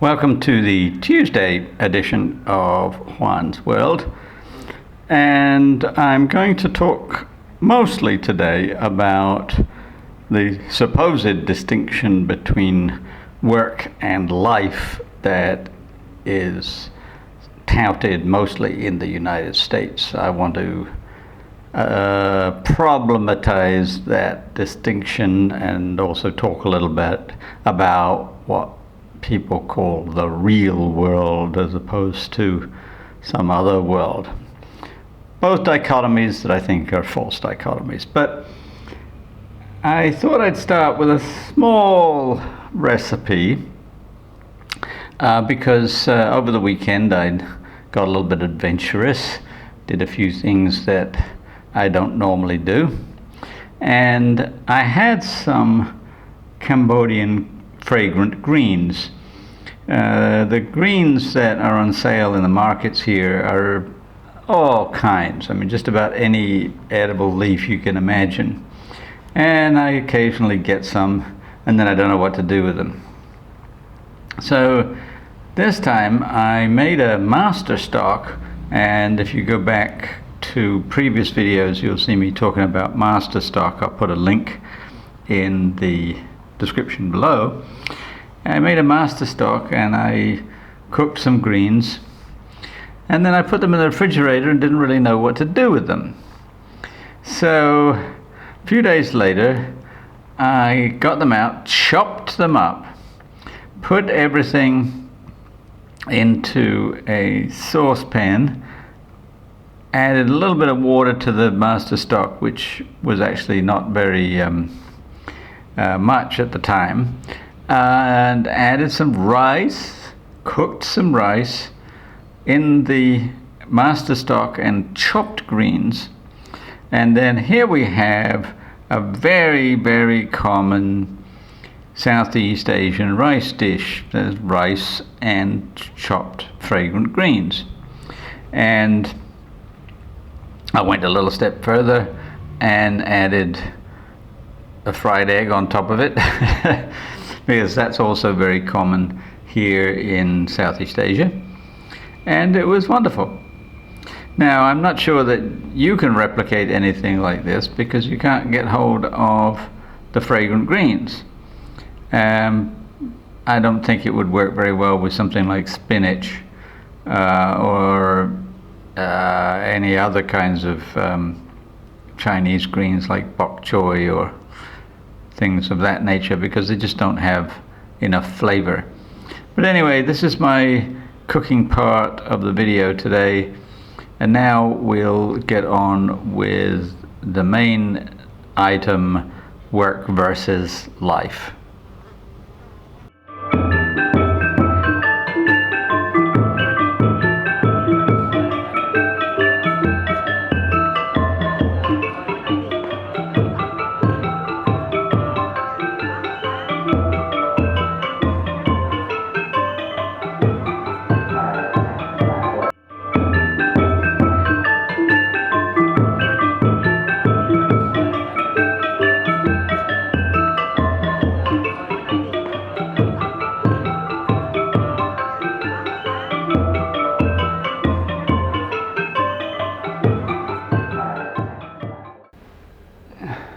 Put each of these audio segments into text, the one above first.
Welcome to the Tuesday edition of Juan's World, and I'm going to talk mostly today about the supposed distinction between work and life that is touted mostly in the United States. I want to problematize that distinction and also talk a little bit about what people call the real world as opposed to some other world. Both dichotomies that I think are false dichotomies. But I thought I'd start with a small recipe because over the weekend I got a little bit adventurous, did a few things that I don't normally do, and I had some Cambodian fragrant greens. The greens that are on sale in the markets here are all kinds. I mean, just about any edible leaf you can imagine. And I occasionally get some, and then I don't know what to do with them. So this time I made a master stock, and if you go back to previous videos, you'll see me talking about master stock. I'll put a link in the description below. I made a master stock and I cooked some greens, and then I put them in the refrigerator and didn't really know what to do with them. So a few days later I got them out, chopped them up, put everything into a saucepan, added a little bit of water to the master stock, which was actually not very much at the time, and added some rice, cooked some rice in the master stock and chopped greens. And then here we have a very, very common Southeast Asian rice dish. There's rice and chopped fragrant greens. And I went a little step further and added a fried egg on top of it because that's also very common here in Southeast Asia, and it was wonderful. Now, I'm not sure that you can replicate anything like this because you can't get hold of the fragrant greens. I don't think it would work very well with something like spinach or any other kinds of Chinese greens like bok choy or things of that nature, because they just don't have enough flavor. But anyway, this is my cooking part of the video today, and now we'll get on with the main item: work versus life.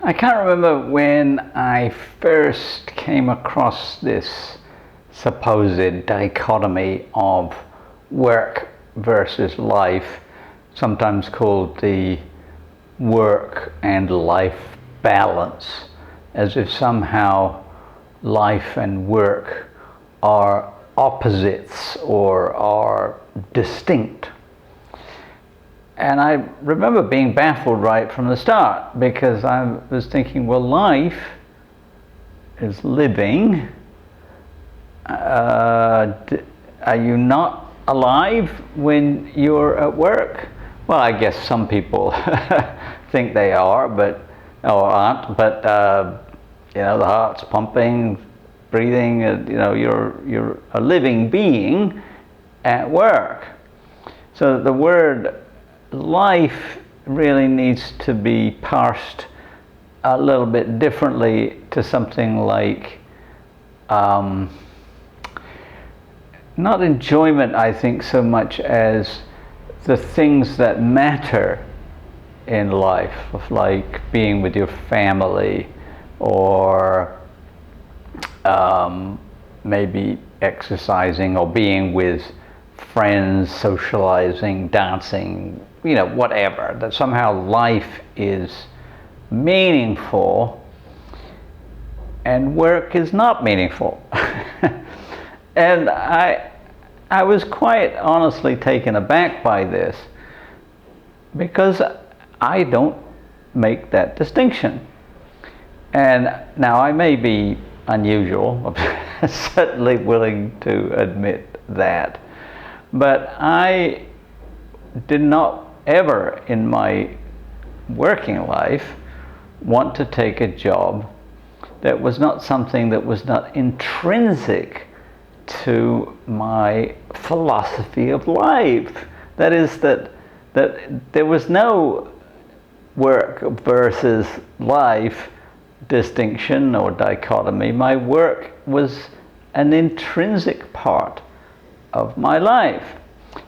I can't remember when I first came across this supposed dichotomy of work versus life, sometimes called the work and life balance, as if somehow life and work are opposites or are distinct. And I remember being baffled right from the start, because I was thinking, well, life is living. Are you not alive when you're at work? Well, I guess some people think they are, but or aren't. But the heart's pumping, breathing. You're a living being at work. So the word life really needs to be parsed a little bit differently to something like not enjoyment, I think, so much as the things that matter in life, of like being with your family, or maybe exercising, or being with friends, socializing, dancing, whatever. That somehow life is meaningful and work is not meaningful. And I was quite honestly taken aback by this, because I don't make that distinction. And now I may be unusual, I'm certainly willing to admit that, but I did not ever in my working life want to take a job that was not something that was not intrinsic to my philosophy of life. That is, that there was no work versus life distinction or dichotomy. My work was an intrinsic part of my life.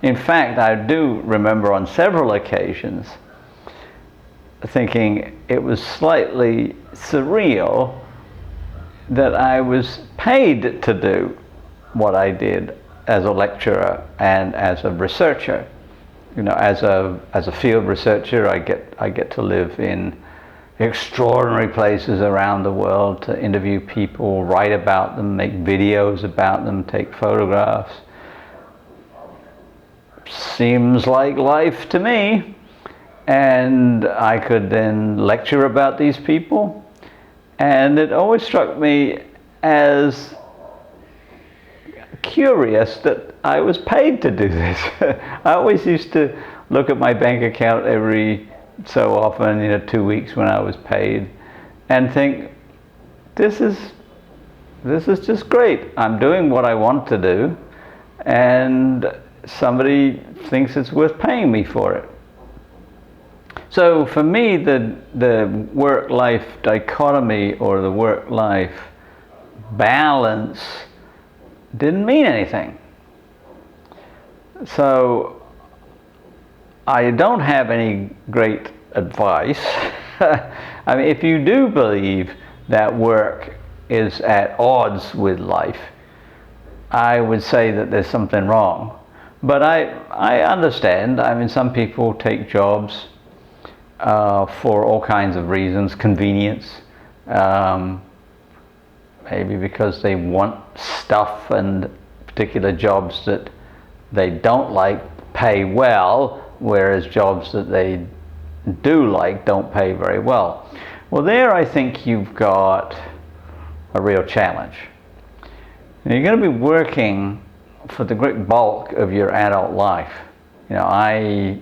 In fact, I do remember on several occasions thinking it was slightly surreal that I was paid to do what I did as a lecturer and as a researcher. As a field researcher, I get to live in extraordinary places around the world to interview people, write about them, make videos about them, take photographs. Seems like life to me. And I could then lecture about these people. And it always struck me as curious that I was paid to do this. I always used to look at my bank account every so often, 2 weeks when I was paid, and think, this is just great. I'm doing what I want to do, and somebody thinks it's worth paying me for it. So for me, the work-life dichotomy or the work-life balance didn't mean anything. So I don't have any great advice. I mean, if you do believe that work is at odds with life, I would say that there's something wrong. But I understand. I mean, some people take jobs for all kinds of reasons, convenience, maybe because they want stuff, and particular jobs that they don't like pay well, whereas jobs that they do like don't pay very well. Well, there I think you've got a real challenge. Now, you're going to be working for the great bulk of your adult life. I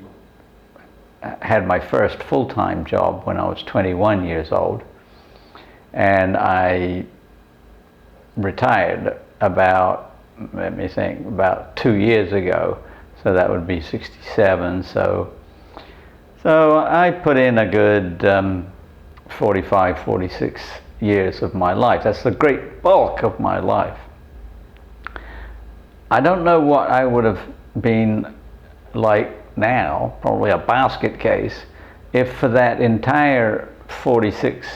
had my first full-time job when I was 21 years old, and I retired about 2 years ago, so that would be 67. So I put in a good 45, 46 years of my life. That's the great bulk of my life. I don't know what I would have been like now, probably a basket case, if for that entire 46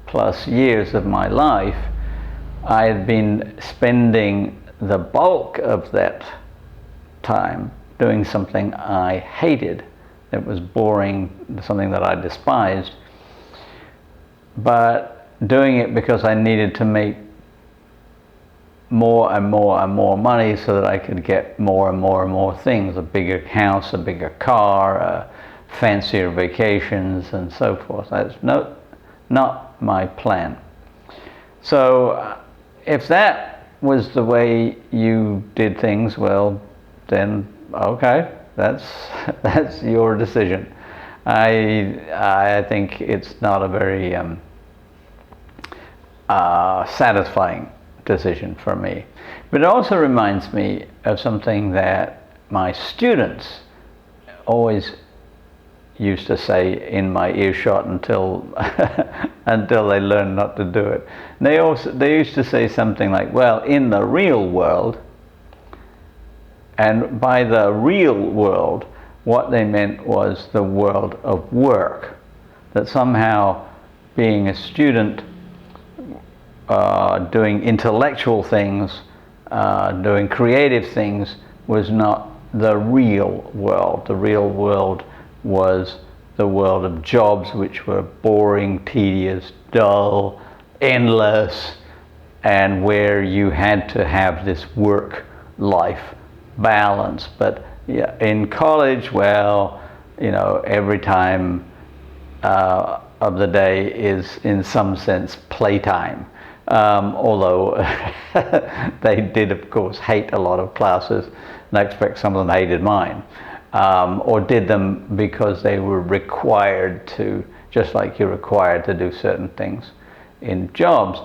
plus years of my life I had been spending the bulk of that time doing something I hated. It was boring, something that I despised, but doing it because I needed to make more and more and more money so that I could get more and more and more things, a bigger house, a bigger car, fancier vacations, and so forth. That's not my plan. So if that was the way you did things, well, then okay, that's your decision. I think it's not a very satisfying decision for me. But it also reminds me of something that my students always used to say in my earshot until until they learned not to do it. They used to say something like, well, in the real world, And by the real world, what they meant was the world of work. That somehow being a student, doing intellectual things, doing creative things was not the real world. The real world was the world of jobs, which were boring, tedious, dull, endless, and where you had to have this work-life balance. But yeah, in college, well, you know, every time of the day is in some sense playtime. Although they did, of course, hate a lot of classes, and I expect some of them hated mine, or did them because they were required to, just like you're required to do certain things in jobs.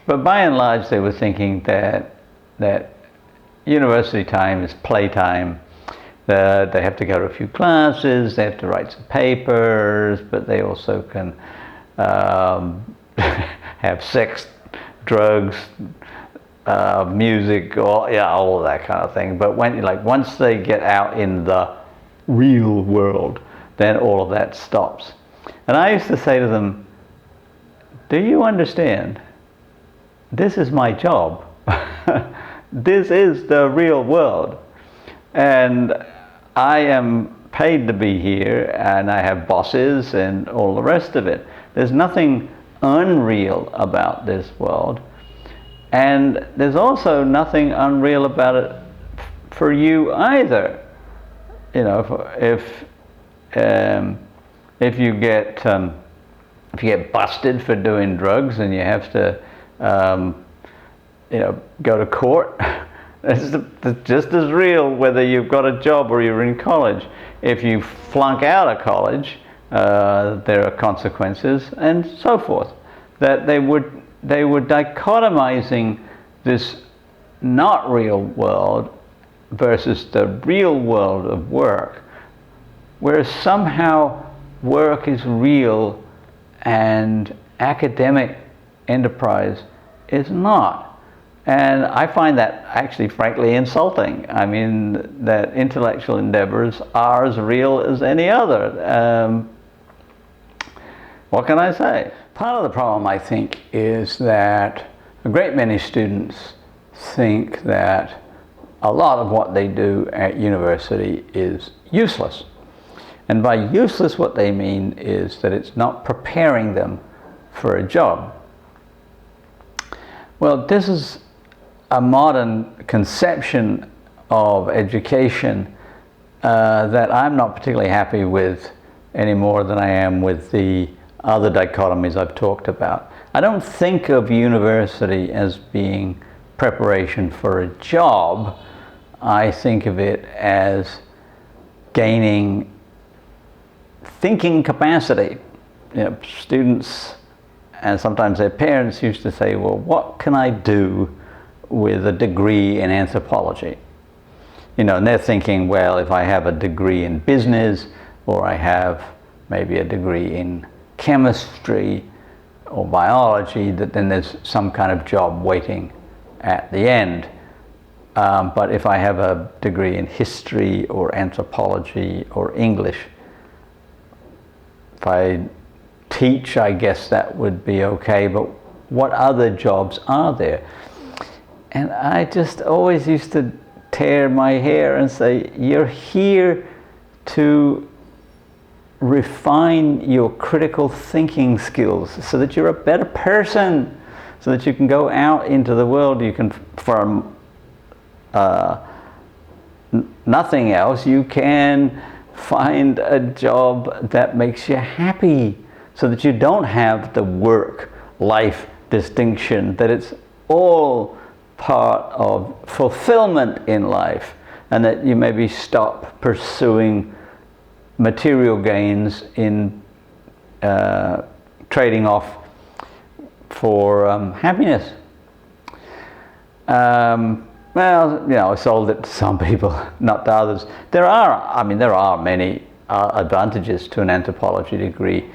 But by and large, they were thinking that university time is playtime. They have to go to a few classes, they have to write some papers, but they also can have sex, drugs, music, all of that kind of thing. But once they get out in the real world, then all of that stops. And I used to say to them, do you understand? This is my job. This is the real world. And I am paid to be here, and I have bosses and all the rest of it. There's nothing unreal about this world. And there's also nothing unreal about it for you either. You know, if you get busted for doing drugs and you have to go to court, it's just as real whether you've got a job or you're in college. If you flunk out of college, there are consequences and so forth. That they were dichotomizing this not real world versus the real world of work, whereas somehow work is real and academic enterprise is not. And I find that actually frankly insulting. I mean, that intellectual endeavors are as real as any other. What can I say? Part of the problem, I think, is that a great many students think that a lot of what they do at university is useless. And by useless, what they mean is that it's not preparing them for a job. Well, this is a modern conception of education that I'm not particularly happy with any more than I am with the other dichotomies I've talked about. I don't think of university as being preparation for a job. I think of it as gaining thinking capacity. You know, students and sometimes their parents used to say, well, what can I do with a degree in anthropology? You know, and they're thinking, well, if I have a degree in business, or I have maybe a degree in chemistry or biology, that then there's some kind of job waiting at the end. But if I have a degree in history or anthropology or English, if I teach, I guess that would be okay, but what other jobs are there? And I just always used to tear my hair and say, you're here to refine your critical thinking skills so that you're a better person, so that you can go out into the world. You can, from nothing else, you can find a job that makes you happy, so that you don't have the work-life distinction, that it's all part of fulfillment in life, and that you maybe stop pursuing material gains in trading off for happiness. Well, you know, I sold it to some people, not to others. There are many advantages to an anthropology degree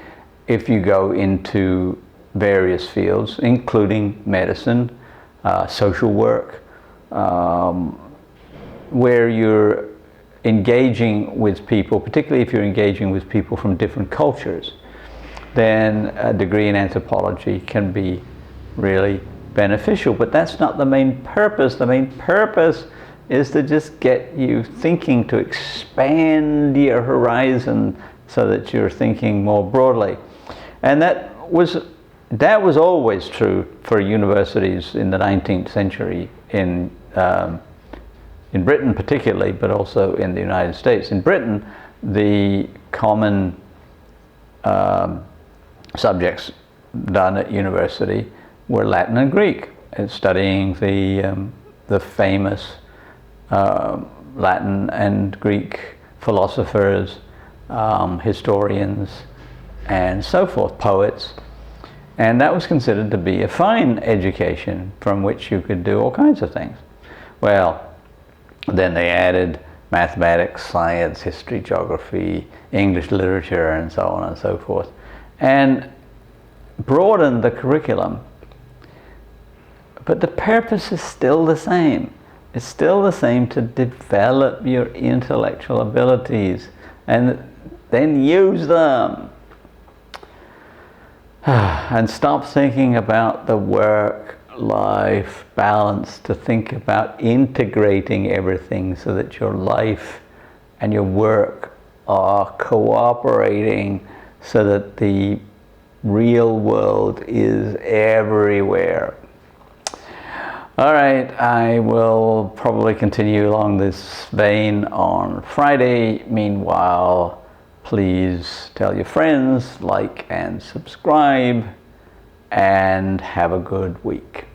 if you go into various fields, including medicine, social work, where you're engaging with people, particularly if you're engaging with people from different cultures, then a degree in anthropology can be really beneficial. But that's not the main purpose. The main purpose is to just get you thinking, to expand your horizon so that you're thinking more broadly. And that was always true for universities in the 19th century in Britain particularly, but also in the United States. In Britain, the common subjects done at university were Latin and Greek, and studying the famous Latin and Greek philosophers, historians, and so forth, poets. And that was considered to be a fine education from which you could do all kinds of things. Well, then they added mathematics, science, history, geography, English literature, and so on and so forth, and broadened the curriculum. But the purpose is still the same. It's still the same, to develop your intellectual abilities and then use them. And stop thinking about the work-life balance, to think about integrating everything so that your life and your work are cooperating so that the real world is everywhere. All right, I will probably continue along this vein on Friday. Meanwhile, please tell your friends, like and subscribe, and have a good week.